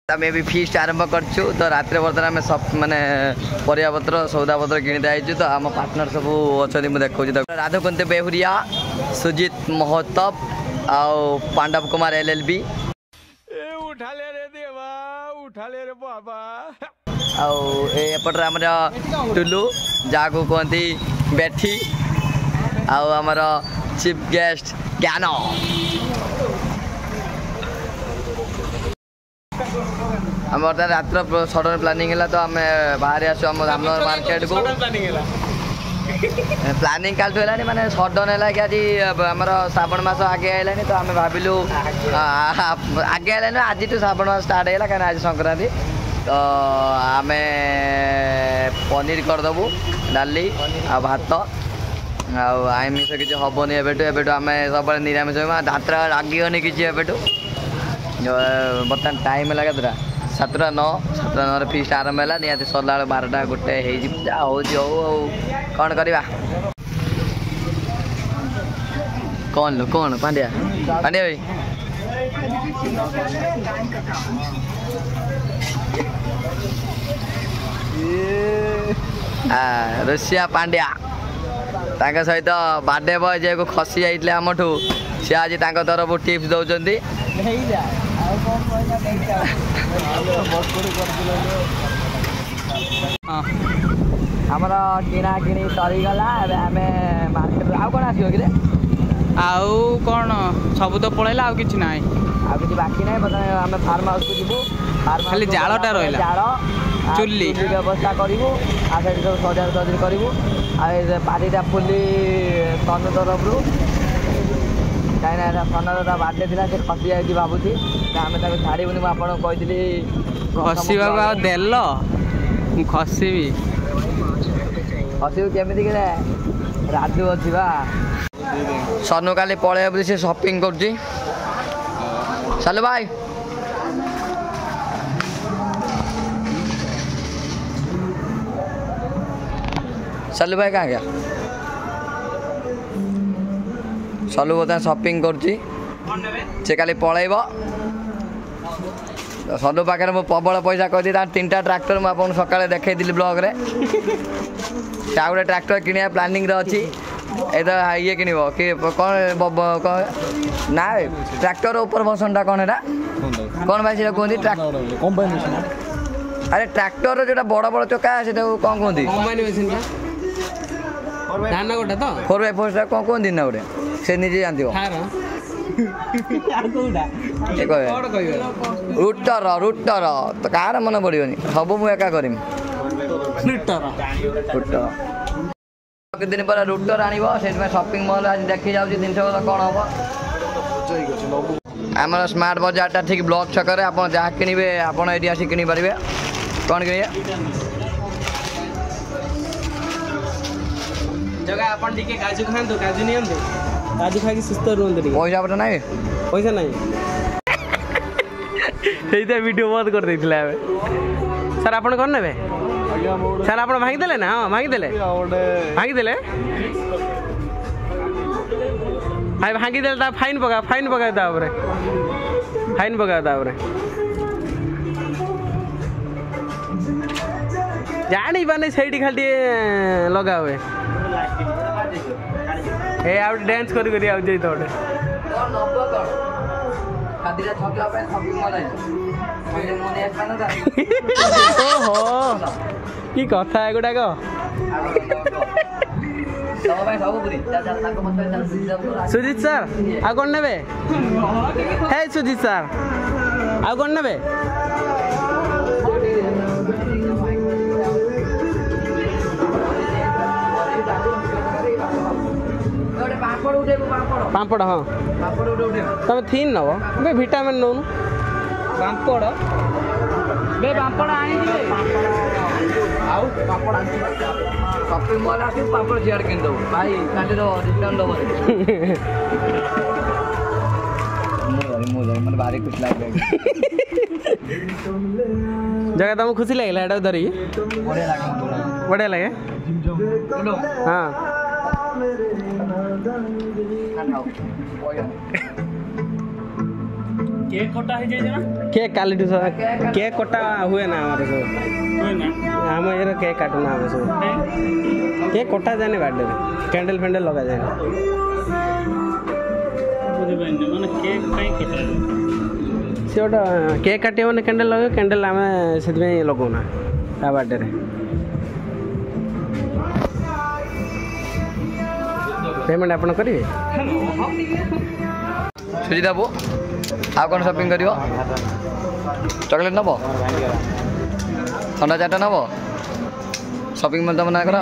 आम भी फिस्ट आरंभ करछु तो रात बर्तमान आम सब माने परियापत्र सौदापत्र किणीते आईचु तो आम पार्टनर सब अच्छा मुझे देखा राधाकुंत बेहुरिया सुजित महोत्तव आउ पांडव कुमार LLB उठा ले रे देवा उठा ले रे बाबा एपटर आम टुलू जहाँ को कहती बैठी आमर चीफ गेस्ट ज्ञान आम बर्तमान रात्र सडन प्लानिंग है तो आम बाहर आसु आम रामनगर मार्केट को प्लानिंग कालठू है माने सडन है कि आज आम श्रावण मास आगे आइलानी तो आम भाविलु आगे आइलानी आज श्रावण मास स्टार्ट है कहीं आज संक्रांति तो आम पनीर करदेबू डाली आ भात आमिष किसी हेनी एबेटू आम सब निरामिष दात रागिगनी किसी एबेटू बर्तमान टाइम है केतटा 7:09 फिस्ट आरंभ है निहती सरला 12टा गोटे हो कौन करवा कौन लो कौन पांड्या पांड्या भाई रोसिया पांड्या तांका सहित बर्थडे बॉय जे को खसी जाइले हमठू सी आज तांका तरफ टिप्स दौरान आमर किणा किणी सरीगला आम मार्केट आउ कौन आसो कि आउ कौन सब तो पलैला आउ किछि नाही आउ किछि बाकी नाही बर्तमान आम फार्म हाउस को जीवु खाली जालटा रहिला जाल चुल्ली व्यवस्था करूँ आ सब सजा सजी करूँ आ पार्टीटा फुली सन तरफ कहीं सनर बार्थडे थी से खसी जाए भावुची आम छाड़बूनी मुझे कही खसवा देल खसबी खसबू केमी कि राजू अच्छी सनु काली पलैया बोली से सपिंग कर सालू भाई सालू भाई कहाँ गया सलू बता सपिंग कर पलैब सलू पाखे मुझे प्रबल पैसा कही 3टा ट्रैक्टर मुझे सका देखी ब्लॉग रे गोटे ट्रैक्टर किणा प्लानिंग अच्छी ये कि कौन ना ट्रैक्टर ऊपर बसनटा कौन है कौन भाई से कहते अरे ट्रैक्टर जो बड़ बड़ चका से कौन कहते धान गोटे तो 4x4 कौन कहते ना गोटे से निजे जानते रुटर रुटर तो कार मन पड़ोनी सब मुझे एका कर दिन पर रुटर आन शॉपिंग मॉल आज देखी जाऊँ जिन कौन हम आम स्मार्ट बजारटा ठीक ब्लॉक छक आप जहाँ किणवे आपड़ ये आसिक किपारे कौन कि जगह अपन टिके काजू खांतु काजू नियंतु काजू खाई सुस्थ रुहंतु पैसा पटा नहीं पैसा नहीं सेटा वीडियो बंद कर देथिला सर अपन कोन नेबे सर अपन भांगी देले ना हां भांगी देले भाई भांगी देले ता फाइन पका ता ऊपर फाइन पका ता ऊपर जानी बाने सेठी खाली लगा हुए ए आउट डांस करी आउ जई तोडे खादिरा छकला पे शॉपिंग मॉल आइ मोने एकना दा ओहो की कथा है गुडा को सब भाई सब पुरी ताको मत सुजीत सर आ कोन नेबे हे सुजीत सर आ कोन नेबे पापड़ हाँ तुम थीन नब बे विटामिन नौ पापड़ बे पापड़ शॉपिंग मॉल आस पापड़ सियाड़ किन दो भाई खाली डिस्काउंट दब मैं भारी खुश लगे जगह तुमको खुशी लगे एटा धरी बढ़िया लगे हाँ केक कटा हो जाए ना केक काली केक कटा हुए ना हमारे सब हुए ना आम ये केक काटुना हमें सब केक कटा जाए बर्थडे कैंडल फैंडल लगा जाए माने केक कहीं कटा से गोटे केक काटे मैंने कैंडल लगे कैंडल आम से लगौना ता बर्थडे पेमेंट आप करेंगे सुजित बाबू आउ कौन शॉपिंग कर चॉकलेट नब थंडा चाटा नब शॉपिंग मॉल तो मना करा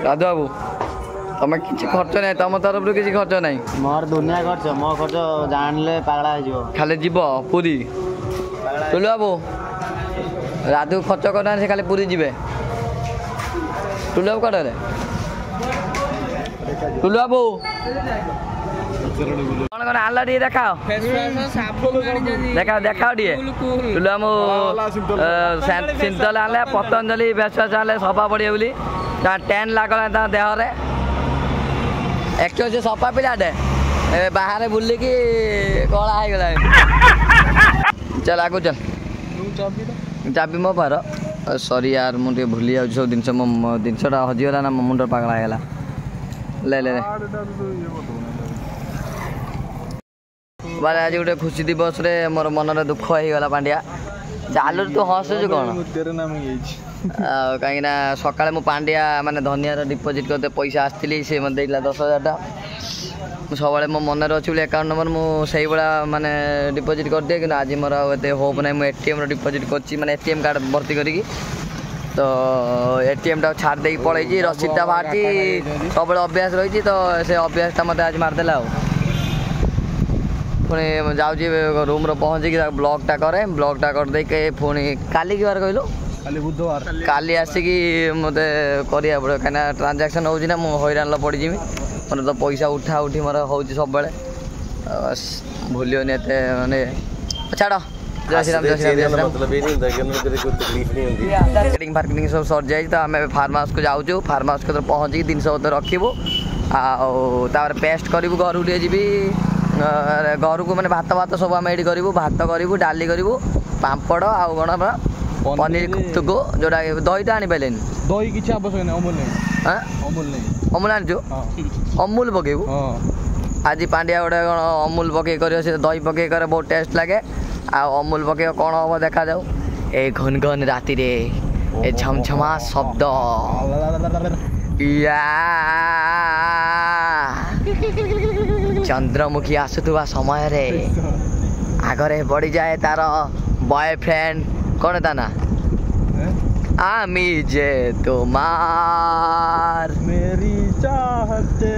राधु बाबू तुम किसी खर्च ना तुम तरफ किसी खर्च ना मोर दुनिया खर्च मो खर्च जानले पागला हो खाली जीव पुरी टुलु बाबू राधु खर्च करना से खाली पुरी जीवे टुलु बाबू कड़े टुलु बाबू कौन कौन आनला टे देखाओ देखाओ देखाओ टे टुलु बाबू सिंतल आनले पतंजलि फेसवाश आनले सफा पड़े बोली टेन लागला देहरे एक्चुअली सफा पिलाटे बाहर बुलिकी कला हो गला चल आगु चल चाबी मो पार सॉरी यार मुझे भूली जाऊँ सब जिन मो जिनटा हजिगला ना मो मुंड पागला है ले ले बारे आज गोटे खुशी दिवस रे मोर मन दुख हो गला पांड्या चालू तू हसुचु कौन कहीं सका मु पांड्या माने धनिया डिपोजिट करते पैसा आसती से मत 10,000 टा सब मो मन अच्छी बोले अकाउंट नंबर मुझे भाया माने डिपोजिट कर दिए कि आज मोर एत होप ना मुझे एटीएम डिपोजिट कर एटीएम कार्ड भर्ती करी तो एटीएम टा छाड़ दे पड़े रसीदटा बाहर सब अभ्यास रही तो से अभ्यासटा मत आज मारदेला पुणी जाऊँगी रूम पहुँचिक ब्लॉगटा करे ब्लॉगटा करदे पुणी काली की बार कहलु बुधवार काली आसिकी मत करिया पड़े कहीं ट्रांजाक्शन हो हैरान पड़जी मतलब तो पैसा उठा उठी मोर हो सब बेले भूलियोनी एत माने छाड़ जय श्री राम मार्केटिंग फार्केटिंग सब सर जाए तो आम फार्म हाउस को जाऊँ फार्म हाउस को पहुँचिक जिन रखू आर पेस्ट करूँ घर को जी घर को मैंने भात भात सब आम ये करूँ भात करूँ डाली करूँ पापड़ आउ कौन पनीर गुप्तुको जोटा दही तो आनी पारे दही किसी आवश्यक नहीं अमूल नहीं अमूल नहीं अमूल आनीचु अमूल पकेबू आज पांड्या गोटे कौन अमूल पके कर दही पके कर बहुत टेस्ट लगे अमूल पके कौन हम देखा जाऊ ए घन घन राति रे ए झमझमा शब्द चंद्रमुखी आसुवा समय रे आगरे बढ़ी जाए तार बॉयफ्रेंड कौन था ना आमी जे तुम्हार मेरी चाहते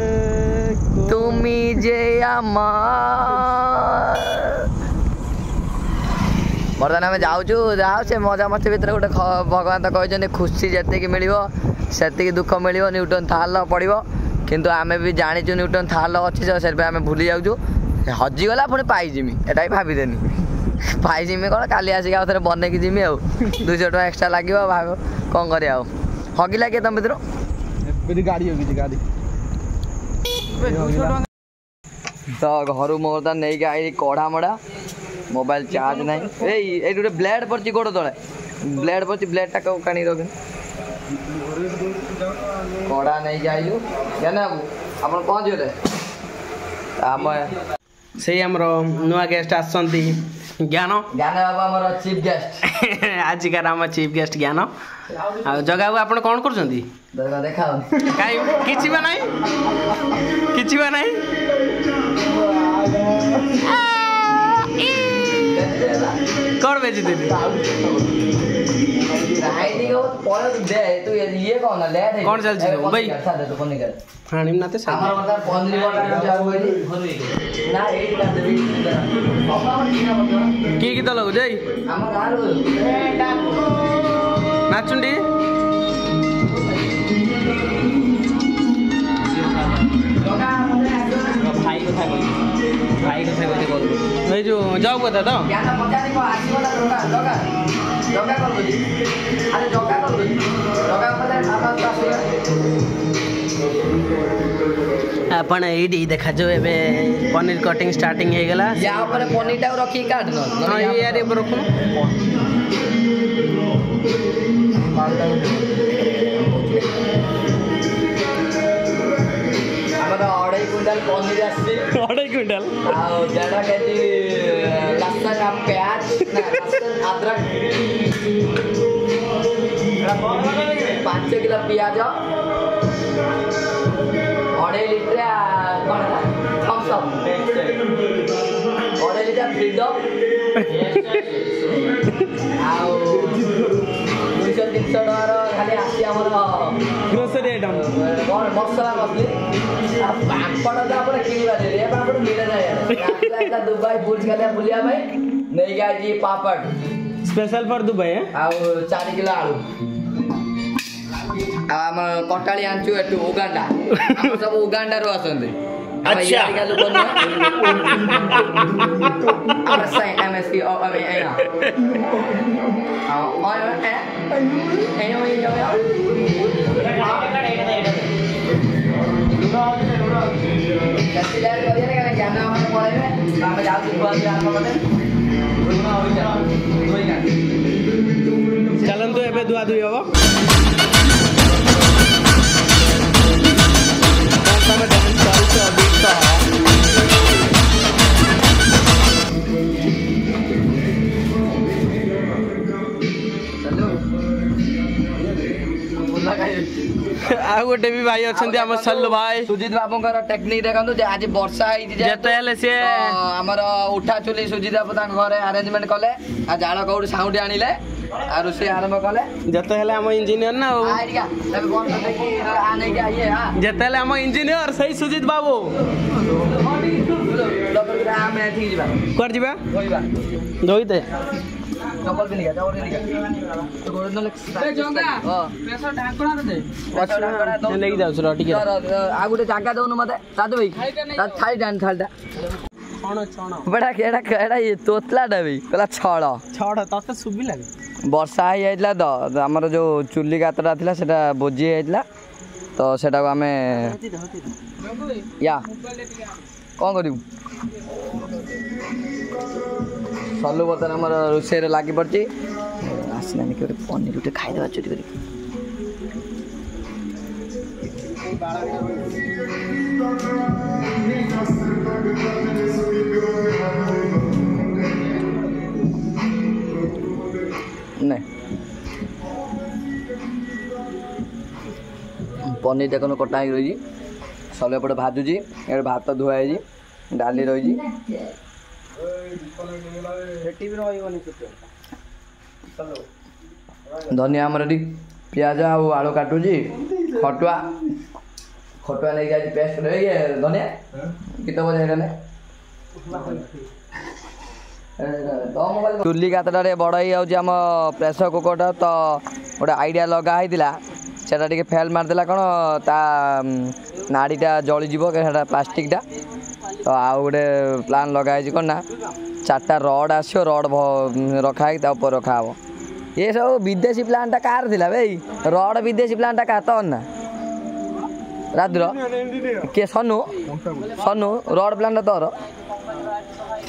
तुमी जे आमार बर्तमान आम जाऊँ से मजा मस्ती भितर गोटे भगवान तो कहते खुशी जी मिल से दुख मिल न्यूटन थाल पड़ो किंतु आम भी जाचु न्यूटन थाल अच्छी से आम भूली जाऊँ हजिगला पुणी पाइजिमी एटा भी भाविदेनी पाइजिमी कौन काली आसिक आउ थे बनईकी जिमी आ 200 टका एक्सट्रा लगे भाग कौन कर हगिला किए तुम भर गाड़ी होगी गाड़ी तो घर मोर नहीं आई कड़ा मड़ा मोबाइल चार्ज ना ये गोटे ब्लेड पड़ी गोड़ तले ब्लेड पड़ी ब्लेडटा काणी रख कड़ा नहीं आइलु क्या आप पहुँचे आम से नुआ गेस्ट आसती ज्ञान ज्ञान बाबा आमर चीफ गेस्ट आजिकार आम चीफ गेस्ट ज्ञान जगह आप कौन कर देखा किसी बा नहीं किसी बा नहीं कौन बेची देली कौन चलती भाई हाँ निम्नाते की गीत लगु जाई नाचुंडी भाई कथा जो जाऊ कथा तो आपण एडी देखा जो एबे पनीर कटिंग स्टार्टिंग हे गेला या ऊपर पनीर टा रखी काट न हां यार ये रखो हमरा 2.5 क्विंटल पनीर आसी 2.5 क्विंटल आ 1.5 केजी लहसुन का प्याज लहसुन अदरक 5 किलो प्याज 2.5 लीटर कौन थम्स अप 2.5 लीटर फ्रीडम आओ 200-300 टकार खाली आसी हमर ग्रोसरी आइटम कौन मसला मसली पापड़ तो आपण किनिबा दे रे पापड़ मिले जाय या दुबई बुर्ज खलिफा बुलिया भाई नहीं गया जी पापड़ स्पेशल फॉर दुबई है आओ 4 किलो आलू हम कटाली आंचू एटू उगांडा हम सब उगांडा रो आसंदे अच्छा या लोग न और सही एमएसपी और ए चलन तो एबे दुआ दुई हबो तमे डांस चालू बीट आ गोटे भी भाई अछंती हम सल्लू भाई सुजीत बाबूंकर टेक्निक देखंतु जे आज वर्षा आइ जे जेते हेले से हमर उठा चुली सुजीत बाबू तान घरे अरेंजमेंट कले आ जाळ कौड साउंड आनिले आ रुसे आरंभ कले जेते हेले हम इंजीनियर ना हो आइडिया तबे कोन करते कि आने के आइए हां जेते हेले हम इंजीनियर सही सुजीत बाबू डबल ग्राम में ठीक जिबा कर जिबा होइबा जोइते डबल भी लिया तो गोरन ले जोंगा हां प्रेशर ढाकणा दे पैसा ढाकणा दो लेके जाउ छ ठीक है आ गुटे जागा दउनु मते दादू भाई थाली डान थालटा छण बड़ा केडा केडा ये तोतला डबी कला छळ छड़ तते सुबी लागे वर्षा हो जाइला तो हमर जो चुल्ली गातरा थिला सेटा बोजी जाइला तो सेटा को हमें या कौन करू सल्लू बतन हमर रोसे रे लागी पड़ची आसना नि के पनीर उठे खाइ देबा चोरी करी नहीं पनीर देखो कटा ही रही सल्लू एपटे भाजुची ए भात धुआ है डाली रही धनिया आमर पियाज आलू काटुची खटुआ खटुआ नहीं जाए पेस्ट रही धनिया कित बजे चुली गातटे बड़ हो जाम प्रेसर कुकरटा तो गोटे आइडिया लगा होता सेटा टे फेल मारदेला कौन ता नाड़ीटा जलीज प्लास्टिकटा तो आउ गोटे प्लान लगाई कौन ना 4टा रड आसो रड रखाई रखा हे ये सब विदेशी प्लांटा कार थिला भाई रड विदेशी प्लांटा का तो ना राद्र के सनु सनु रड प्लांटा तोर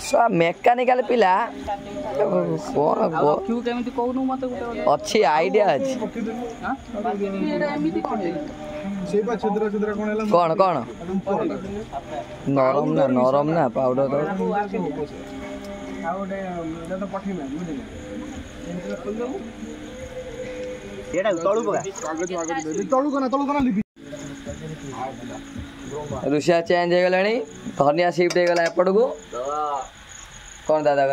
सब मेकानिकल पिला अच्छी आइडिया अच्छी कौन कौन नरम ना पाउडर रुषिया चेंज हो गला धनिया शिफ्ट हो गला एपट को कौन दादा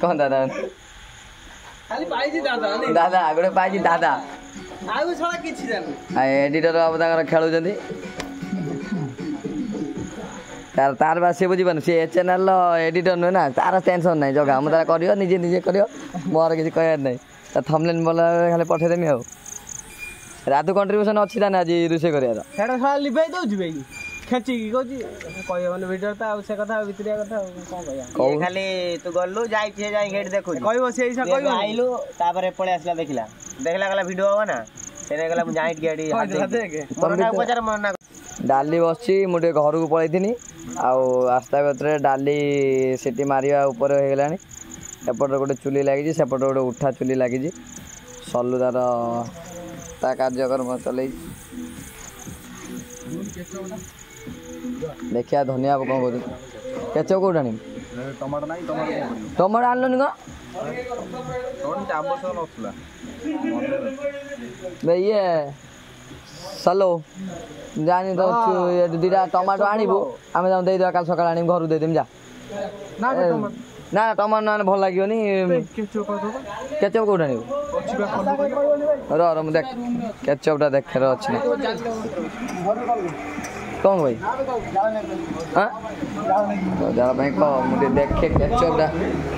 कौन दादा खाली पाइजी दादा दादा गोटे पाइजी दादा आगु छळा किछि जान एडिटर अब ताकर खेलुचंदी तार बा से बुझिबन से चैनल एडिटर न ना तार टेंशन नै जगा हम तार करियो निजे निजे करियो मोर किछि कहर नै त थंबनेल बोला खाली पठे देमी हो रातु कंट्रीब्यूशन अछि ना आज रुसे करिया सेटा छळा लिबाई दउ छि भाई खेची की कहछि कहबन वीडियो त आ से कथा भितरिया कथा कोन कहया खाली तू गल्लु जाई छे जाई हेड देखु कहबो से हिसाब कहबो आइलु तापरे पळे आसला देखला गला वीडियो हो ना सेने गला जाई गेडी हाथ देख मन ना डाली बसची मुझे घर को पलैनी आस्ता भर डाली सीटी मारिया ऊपर हो गलानी एपटे गोटे चुली लगी सेपटे गोटे उठा चुली लगी सल्लू तार कार्यक्रम चल देखिया धनिया कौन कौन केचप कौट आनी टमाटो आनल ये सलो जानी तो दुटा टमाटो आणबू आम देदेवा काल सका आनी घर देदेम जा ना टमाटो ना भल लगे केचप कौट आनी देख केचपटा देखे अच्छी कौन भाई हाँ जाना कह मुझे देखे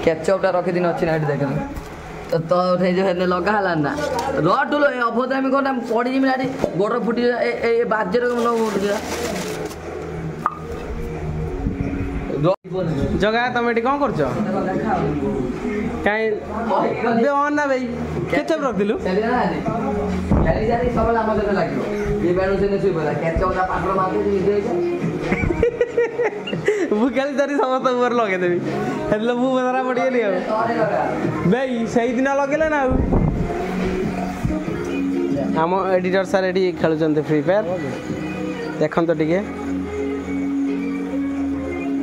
केचपटा रखीदी अच्छी ना देख तो जो लगा ना रुल अभद्रामी कौन पड़ी जी गोड़ फुटी बाज्य जगह तुम ये कौन कर ना भाई केचप रख दिलु भूखाली धरी समस्त ऊपर लगेदेवी हेल्ले मु धरा पड़गली भाई से दिन लगे ना आम एडिटर सार ये खेलुंट फ्री फायर देखो तो टे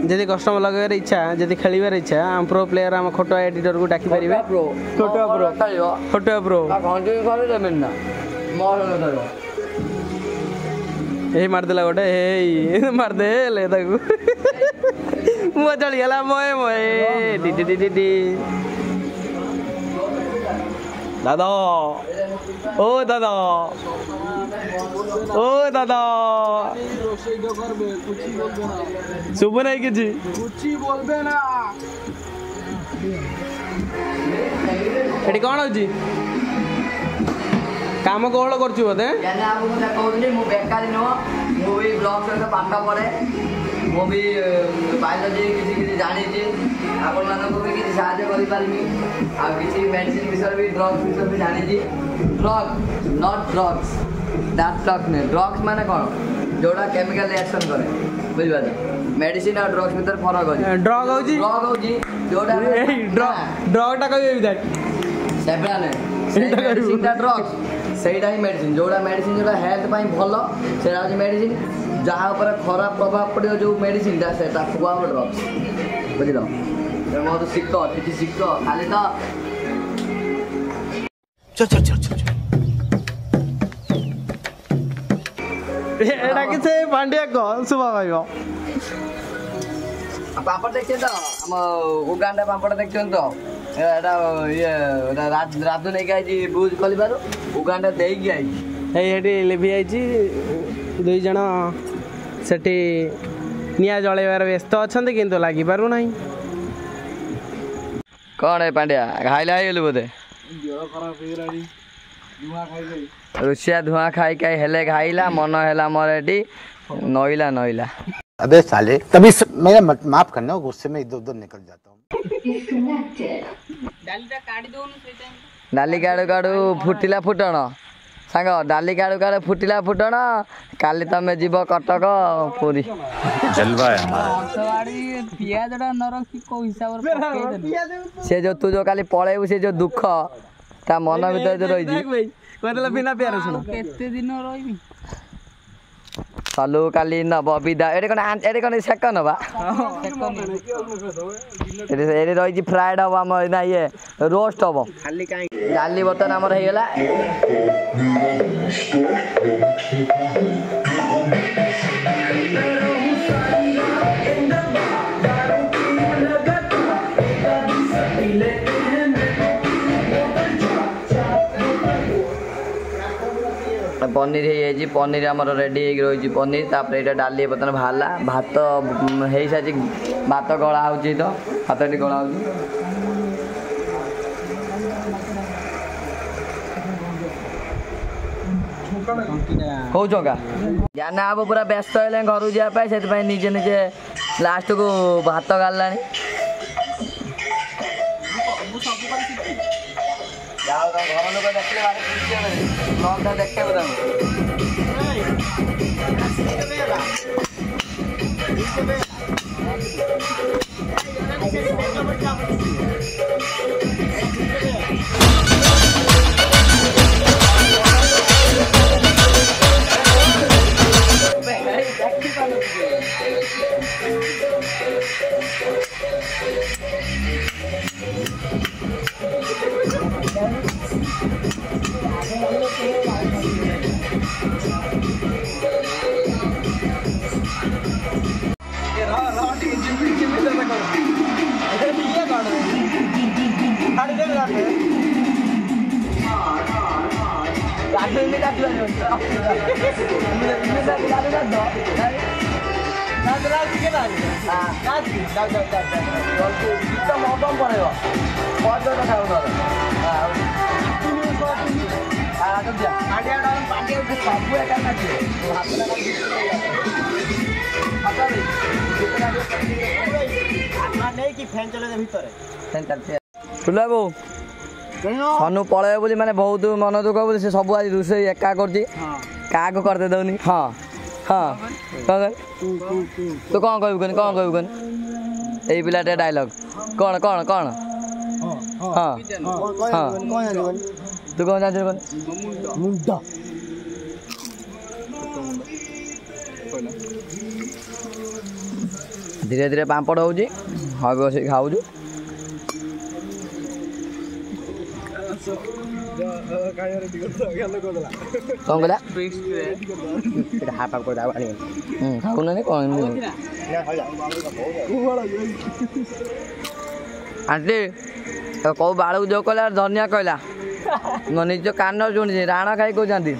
जदि कस्टमर लगार इच्छा जदि खेलिबार इच्छा आम प्रो प्लेयर आम खोटो एडिटर को डाकी पारे खोटो प्रो यही मारदेला गोटे हे मारदे ले मुँह चढ़ीगला मोए मोए डी दादा ओ दादा ओ दादा शुभ नहीं किसी बोलबे ना कौन हो काम कौन कर बोधे बेकारी नुह मुझे ब्लॉग सहित पाठ पढ़े मुझे बायोलॉजी किसी जानी आपको भी किसी साहय करी मेडिसिन विषय भी ड्रग्स विषय भी जानी drug not drugs that drugs नहीं ड्रग्स माने कौन जोड़ा केमिकल रिएक्शन करे बुझिपार मेडिसिन और ड्रग्स भीतर फरक अच्छे ड्रग हो जोड़ा ड्रगटा कह सेबड़ा नहीं ड्रग्स सहीटा ही मेडिसिन जोड़ा मेडिसिन जोड़ा हेल्थ पाई भल से मेडिसिन जहाँ पर खराब प्रभाव पड़ो जो मेडिसिन से खुआ ड्रग्स बुझल मत शिख कि शिख खाली तो पांड्या कह शुभ भाई पापड़ देखिए तो आम उगांडा पापड़ देखते तो ये राजू नहीं आई बुझ खोल उगांडा देकी आई लिभि आई दुई जन से निआ जलैबार व्यस्त अच्छा किंतु लगी पार ना कौन है पांड्या खाइला गलु बोधे रुषिया धुआं खाई खाई हेले खाइला मन है मोर एटी नईला नईला अबे साले तभी मेरा माफ करना गुस्से में इधर उधर निकल जाता हूँ डाली काड़ू काड़ू फुटिला फुटण सांग डाली काड़ू काड़ू फुटिला फुटण काली तमे जीव कटक पुरी जलवा है से जो तू जो काली पळेबू से जो दुख ता मन भीतर जो रही बिना प्यार सुन चलू काली नब विदा एटे कौन सेक नवा ये रही फ्राएड हम आम ना ये रोस्ट हम डाली बर्तन आमर होगला पनीर है पनीर आमर रेडी रही पनीर तापर ये डाली बर्तन बाहर भात हो सारी भात गला हो तो भात ये गला हो कौचका जाना अब पूरा व्यस्त है घर जावाई से निजे निजे लास्ट को भात गाला घर लोग देखते देखते ବାବୁ ସନୁ ପଳେଇବ ବୋଲି ମାନେ ବହୁତ ମନ ଦୁଃଖ ବୋଲି ସେ ସବୁ ଆଜି ରୋଷେଇ ଏକା କରୁଛି କାହାକୁ କରିତେ ଦଉନି। ହଁ ହଁ କଣ ତୁ କଣ କହିବୁ କନି କଣ କହିବୁ କନି ଏଇ ପିଲାଟେ ଡାଇଲଗ କଣ କଣ କଣ ହଁ ହଁ ତୁ କଣ ଜାଣିଛୁ କନି ମୁଣ୍ଡ ଧୀରେ ଧୀରେ ପାମ୍ପଡ଼ ହଉଛି ହବି ବସିକି ଖାଉଛୁ। କଣ କହିଲା ଖାଉନାହାନ୍ତି କଣ ଆଣ୍ଟି କୋଉ ବାଳକୁ ଯୋଉ କହିଲା ଧନିଆ କହିଲା ମୋ ନିଜ କାନ ଶୁଣିଛି ରାଣ ଖାଇ କହୁଛନ୍ତି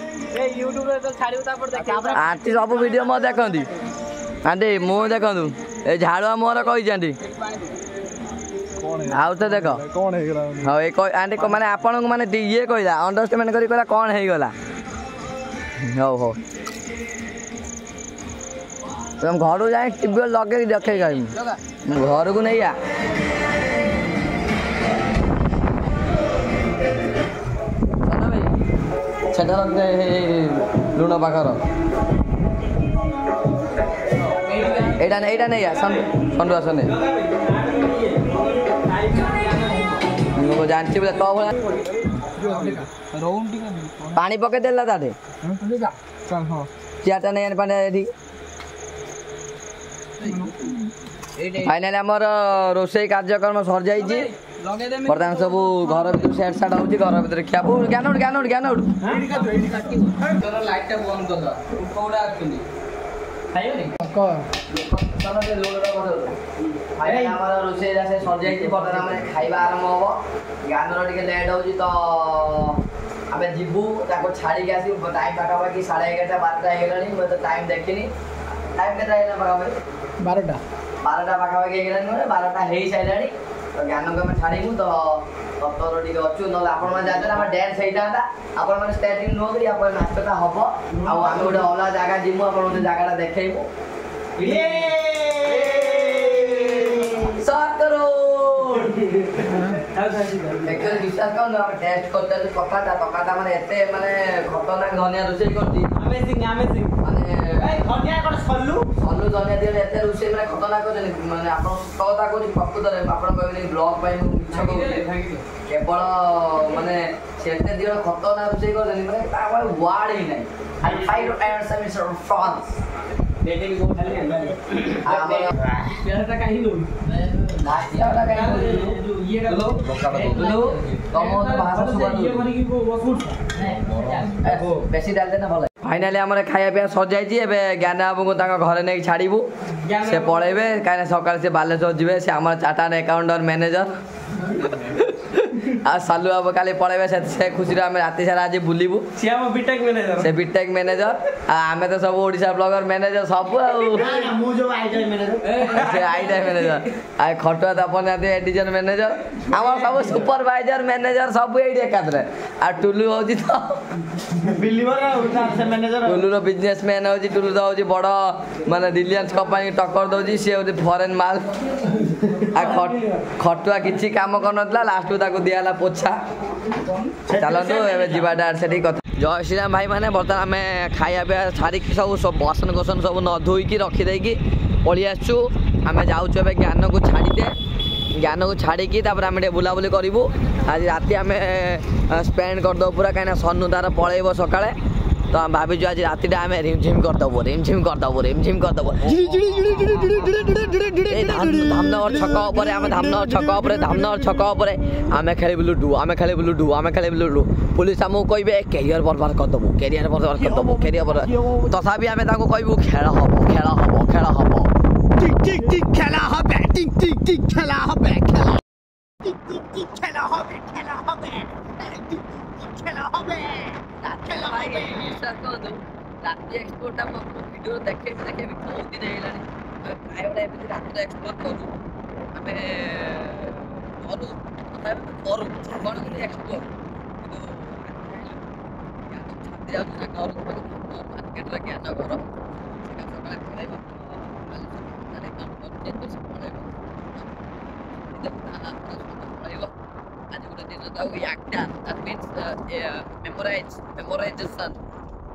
ଆଣ୍ଟି ସବୁ ଭିଡ଼ିଓ ମୋ ଦେଖନ୍ତି ଆଣ୍ଟି ମୁଁ ଦେଖନ୍ତୁ ଏ ଝାଡ଼ୁଆ ମୋର କହିଛନ୍ତି ଆଉ ତ ଦେଖ ହଉ ଏ ଆଣ୍ଟି ମାନେ ଆପଣଙ୍କୁ ମାନେ ଇଏ କହିଲା ଅଣ୍ଡରଷ୍ଟାଣ୍ଡ କରି କହିଲା କ'ଣ ହେଇଗଲା। ହଉ ହଉ ତମ ଘରକୁ ଯାଇ ଟିଭି ଲଗେଇକି ଦେଖେଇ ଖାଇବି ଘରକୁ ନେଇଆ ସେଟା ଲୁଣ ପାଖର ଏଇଟା ନେଇଆ ସଣ୍ଡୁ ଆସ ନେଇ ମୁଁ ଜାଣିଛି ବୋଲେ ତ ଭଳିଆ ପାଣି ପକେଇ ଦେଲା ତାଠେ ଚିଆରଟା ନେଇ ଆଣି ପାଣି ଏଠି ଫାଇନାଲି ଆମର ରୋଷେଇ କାର୍ଯ୍ୟକ୍ରମ ସରିଯାଇଛି ବର୍ତ୍ତମାନ ସବୁ ଘର ଭିତରୁ ସେଟ୍ ସାଟ୍ ହେଉଛି ଘର ଭିତରେ ଖିଆବୁ ଜ୍ଞାନ ଲାଇଟ୍ଟା ବନ୍ଦ କରିଦେବା ଆମର ରୋଷେଇ ସରିଯାଇଛି ବର୍ତ୍ତମାନ ଆମେ ଖାଇବା ଆରମ୍ଭ ହବ ଜ୍ଞାନର ଟିକେ ଲେଟ୍ ହେଉଛି ତ ଆମେ ଯିବୁ ତାକୁ ଛାଡ଼ିକି ଆସିବୁ ଟାଇମ୍ ପାଖାପାଖି 11:30 12ଟା ହେଇଗଲାଣି ମୁଁ ତ ଟାଇମ୍ ଦେଖିନି ଟାଇମ୍ କେତେ ହେଇଗଲା ପାଖାପାଖି 12ଟା ପାଖାପାଖି ହେଇଗଲାଣି ମାନେ 12ଟା ହେଇସାରିଲାଣି ତ ଜ୍ଞାନକୁ ଆମେ ଛାଡ଼ିବୁ ତ ତର ଟିକେ ଅଛୁ ନହେଲେ ଆପଣମାନେ ଜାଣିଛନ୍ତି ଆମର ଡ୍ୟାନ୍ସ ହେଇଥାନ୍ତା ଆପଣମାନେ ଷ୍ଟାର୍ଟିଂ ନୁହଁକରି ଆପଣ ନାଚଟା ହବ ଆଉ ଆମେ ଗୋଟେ ଅଲଗା ଜାଗା ଯିବୁ ଆପଣ ଗୋଟେ ଜାଗାଟା ଦେଖେଇବୁ ବିଶ୍ୱାସ କରନ୍ତୁ ଆମେ ଟେଷ୍ଟ କରିଦେଲୁ ତକାଟା ମାନେ ଏତେ ମାନେ ଖତରନାକ ଧନିଆ ରୋଷେଇ କରୁଛି ସଲୁ ଧନିଆ ଦିଅ ଏତେ ରୋଷେଇ ମାନେ ଖତରନାକ କରୁଛନ୍ତି ମାନେ ଆପଣ କଥା କହୁଛି ପ୍ରକୃତରେ ଆପଣ କହିବେନି ବ୍ଲଗ୍ ପାଇଁ ମୁଁ ମିଛ କହୁଛି କେବଳ ମାନେ ସେ ଏତେ ଦିନ ଖତରନାକ ରୋଷେଇ କରୁଛନ୍ତି ମାନେ ତା ୱାର୍ଡ ହିଁ ନାହିଁ फाइनाली आम खाया पीया सजाई एवं ज्ञान बाबू को घरे नहीं छाड़ू से पलैबे कहीं सका से बालेश्वर जी से आम चार्टार्ड अकाउंटर मैनेजर आ सालू बाबू काली पलैबे से खुशी आम राति सारा आज बुलू से बीटेक मैनेजर आम तो सब ओडिशा ब्लॉगर मैनेजर सब आईटी मैनेजर आ खटुआ तपन एडिशन मैनेजर आम सब सुपरवाइजर मैनेजर सब ये एकाथरे आ टुलू हूँ तो टुलूर बिजनेसमैन हूँ टुलू तो हूँ बड़ माने रिलायंस कंपनी टक्कर दौर सी हूँ फॉरेन माल आ खटुआ किसी काम कर लास्ट को दिहला पोछा चलतु ए जीवा से कथा जय श्रीराम भाई मैंने बर्तमान आम खाया पिया छाड़ी सब बसन गोसन सब न धोईकी रखीदे पलि आसु आम जाऊँ ए ज्ञान को छाड़ीदे ज्ञान को छाड़ी आम बुलाबुली करूँ आज राति आम स्पेंड करदे पूरा कहीं सन्नु तार पलैब सकाଳେ तो आम भाविचु आज राति आम रिमझिम करदेबू रिमझिम करदेबू रिमझिम करदेबू धामनगर छक उपर आम धामनगर छक उपर धामनगर छक उपर आम खेल लुडु आम खेल लुडु आम खेल लुडु पुलिस आमको कहे कैरियर बर्बाद करदेबू कैरियर बर्बाद करदेबू कैरियर बर्बाद तथापि आम कहूँ खेल हम खेल हम खेल हम खेला হবে টিক টিক টিক খেলা হবে খেলা টিক টিক টিক খেলা হবে খেলা হবে টিক টিক খেলা হবে খেলা হবে বিশ্বাস করো রাতে এক্সপোর্টটা মত ভিডিও দেখে দেখে বহুত দিন হেলানি প্রায় ওটা এমনি রাতে এক্সপোর্ট করু আমি করু করু কোন কোন এক্সপোর্ট কিন্তু ছাত্রী যাচ্ছে না করু মার্কেটরে জ্ঞান করো সেটা সকালে খাইবা that means memorization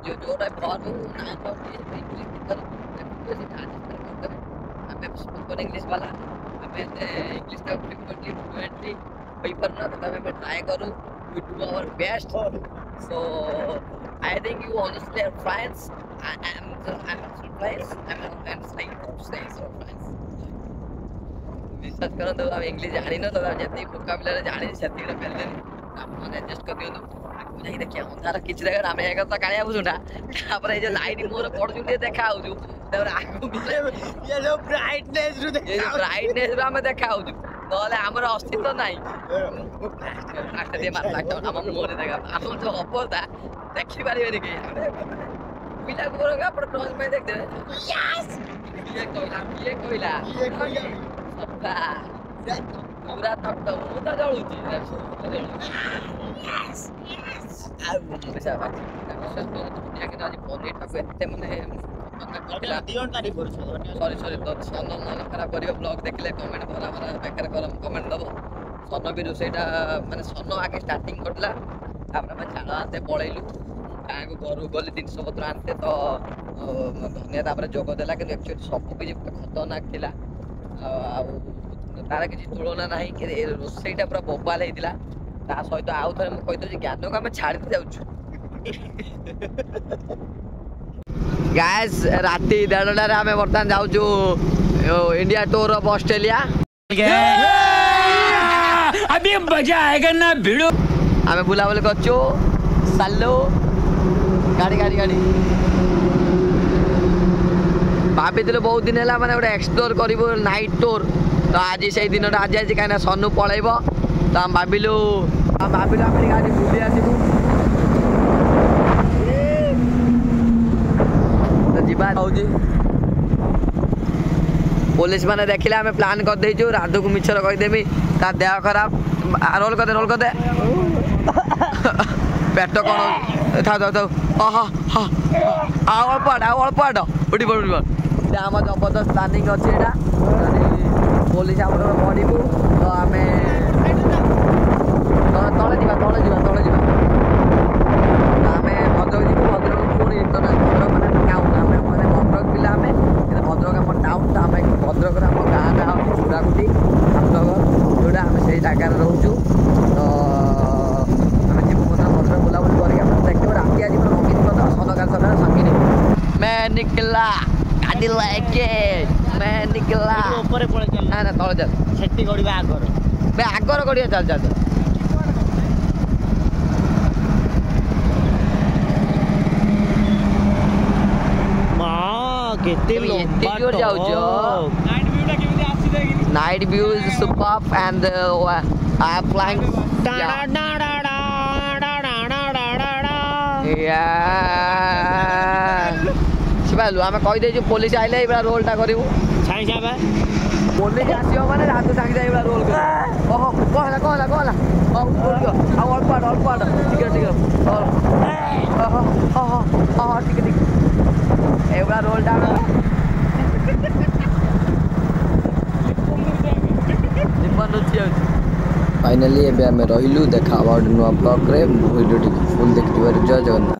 जो टाइप पढ़ू ना पढ़ी इंग्लिश वाला इंग्लिश फ्रिक्वेंटली फ्लुएंटली पेपर ना तो हमें ट्राई करूँ we do our best so I think you understand friends I'm friends I'm saying so friends विश्वास करो तो हम इंग्लिश जानी न तो जति मुकाबला रे जानी सेति रे पहले आपन एडजस्ट कर दियो आगु जाई देखिया तार किछ देखा आमे एक तो कालिया बुझुटा तापर ए जे लाइट मोर पड़ जुटे देखा आउजु तापर आगु मिले ये जो ब्राइटनेस रु देखा ये ब्राइटनेस रु आमे देखा आउजु नले हमर अस्तित्व नाही आटा दे मार लागता हम मोर देखा हम तो अपोता देखि पारिबे नी के पिला गोर का पर टॉस में देख दे यस ये कोइला पूरा तक तो मुदा जळुची यस यस आ पैसा बाकी विश्वास करो तो दुनिया के आज पनीर ठाकु एते माने सॉरी तो सन मन खराब करियो ब्लॉग देखले कमेंट भरा भरा बेकार करम कमेंट दबो सन भी रोसेटा माने सन आगे स्टार्टिंग करला तापर हम झाड़ आते पळैलु गाँ को घर गली जिनस पत्र आनते तो धनिया तापर जोग देला कि एक्चुअली सब किछि खतरनाक थिला तार किसी तुलना ना रोसईटा पूरा बोबाल होता ता सहित आउ थे मुझे ज्ञान को आम छाड़ी जाऊँ गाइस राति 1:30 आम बर्तमान जाऊँ इंडिया टूर ऑफ ऑस्ट्रेलिया अभी मजा आएगा ना भिड़ो आम बुलाबुली करचु सालो गाड़ी गाड़ी गाड़ी भाभी बहुत दिन है मैंने गोटे एक्सप्लोर करूँ नाइट टूर तो आज से दिन आज आज कहीं सन्नु पलैब तो हम भाविलु आम आज बुली आसबू तो जीवा पुलिस मैंने देखिले आम प्लान करदेचु राधु को मिछर कहीदेमी तार देह खराब रोल करदे पेट कौन था अल्पाट उठी पड़ आम जबरदस्त प्लानिंग अच्छे पुलिस आम पड़ू तो आम तले जा आम भद्रक जीव भद्रक पुणी भद्रक मैंने टाउन आम मैंने भद्रक पिला आम भद्रक आम टाउन तो आम भद्रक आम गाँ ना हूँ चूड़ाकुटी धामनगर जोड़ा आम से जगार रोचु तो आम जीव भद्रक बुलाबुली करके देखते राति आज रंगीन सनकाल सकाल संगीन मैं निकला गाड़ी लेके मैं निकला ऊपर पड़े चल ना ना तले चल सेठी गड़ीबा आगर बे आगर गड़िया चल चल मां केते लंबा जोर जाउ जो night view is superb and I am flying शिवालु आम कहीदे पुलिस आइले रोलटा करूँ पुलिस आसो मैंने रात सागे जाए रोल कहला अल्पाट ठीक एवढा रोलटा जीवन लुचि जाऊँ फाइनाली एबे आमे रहिलु देखा गोटे नुआ ब्लॉग रे वीडियो फुल देखि जय जगन्नाथ।